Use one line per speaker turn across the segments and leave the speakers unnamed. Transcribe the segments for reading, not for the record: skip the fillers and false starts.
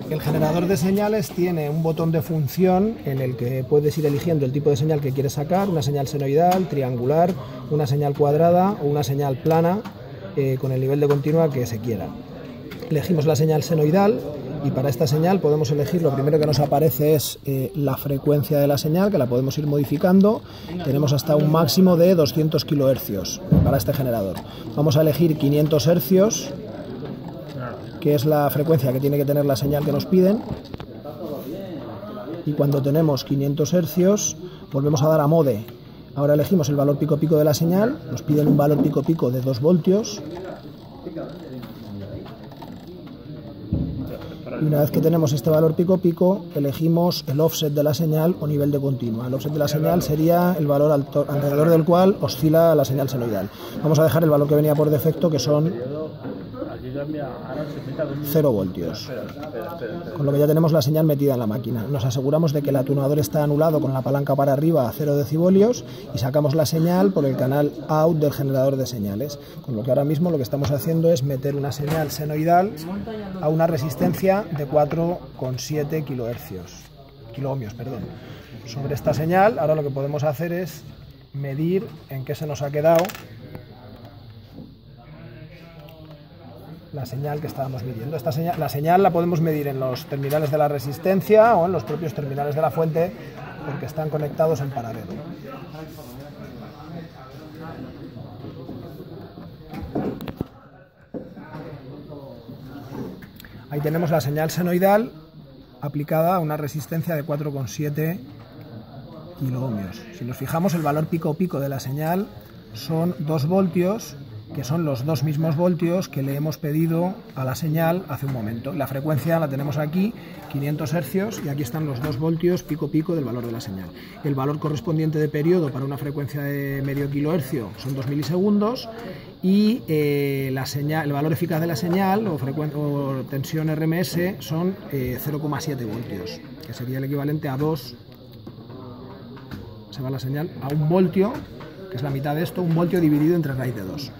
El generador de señales tiene un botón de función en el que puedes ir eligiendo el tipo de señal que quieres sacar, una señal senoidal, triangular, una señal cuadrada o una señal plana con el nivel de continua que se quiera. Elegimos la señal senoidal y para esta señal podemos elegir, lo primero que nos aparece es la frecuencia de la señal, que la podemos ir modificando. Tenemos hasta un máximo de 200 kHz para este generador. Vamos a elegir 500 Hz, que es la frecuencia que tiene que tener la señal que nos piden. Y cuando tenemos 500 Hz, volvemos a dar a mode. Ahora elegimos el valor pico pico de la señal, nos piden un valor pico pico de 2 voltios. Y una vez que tenemos este valor pico pico, elegimos el offset de la señal o nivel de continua. El offset de la señal sería el valor alrededor del cual oscila la señal senoidal. Vamos a dejar el valor que venía por defecto, que son 0 voltios. Con lo que ya tenemos la señal metida en la máquina. Nos aseguramos de que el atenuador está anulado con la palanca para arriba a 0 decibelios y sacamos la señal por el canal out del generador de señales. Con lo que ahora mismo lo que estamos haciendo es meter una señal senoidal a una resistencia de 4,7 kiloohmios. Sobre esta señal, ahora lo que podemos hacer es medir en qué se nos ha quedado la señal que estábamos midiendo. La señal la podemos medir en los terminales de la resistencia o en los propios terminales de la fuente, porque están conectados en paralelo. Ahí tenemos la señal senoidal aplicada a una resistencia de 4,7 kiloohmios. Si nos fijamos, el valor pico pico de la señal son 2 voltios, que son los 2 mismos voltios que le hemos pedido a la señal hace un momento. La frecuencia la tenemos aquí, 500 Hz, y aquí están los 2 voltios pico pico del valor de la señal. El valor correspondiente de periodo para una frecuencia de medio kilohercio son 2 milisegundos y el valor eficaz de la señal o tensión RMS son 0,7 voltios, que sería el equivalente a 2, se va la señal, a 1 voltio, que es la mitad de esto, 1 voltio dividido entre raíz de 2.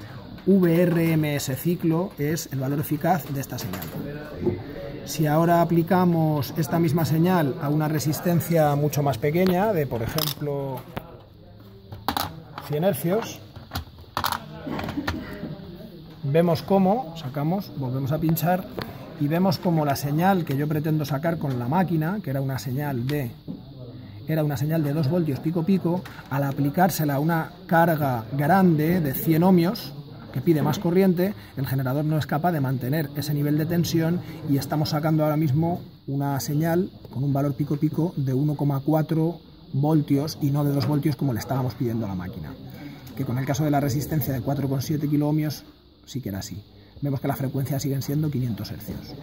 VRMS ciclo es el valor eficaz de esta señal. Si ahora aplicamos esta misma señal a una resistencia mucho más pequeña, de por ejemplo 100 Hz, vemos cómo sacamos, volvemos a pinchar y vemos cómo la señal que yo pretendo sacar con la máquina, que era una señal de 2 voltios pico pico, al aplicársela a una carga grande de 100 ohmios, que pide más corriente, el generador no es capaz de mantener ese nivel de tensión y estamos sacando ahora mismo una señal con un valor pico pico de 1,4 voltios y no de 2 voltios como le estábamos pidiendo a la máquina. Que con el caso de la resistencia de 4,7 kiloohmios sí que era así. Vemos que la frecuencia siguen siendo 500 Hz.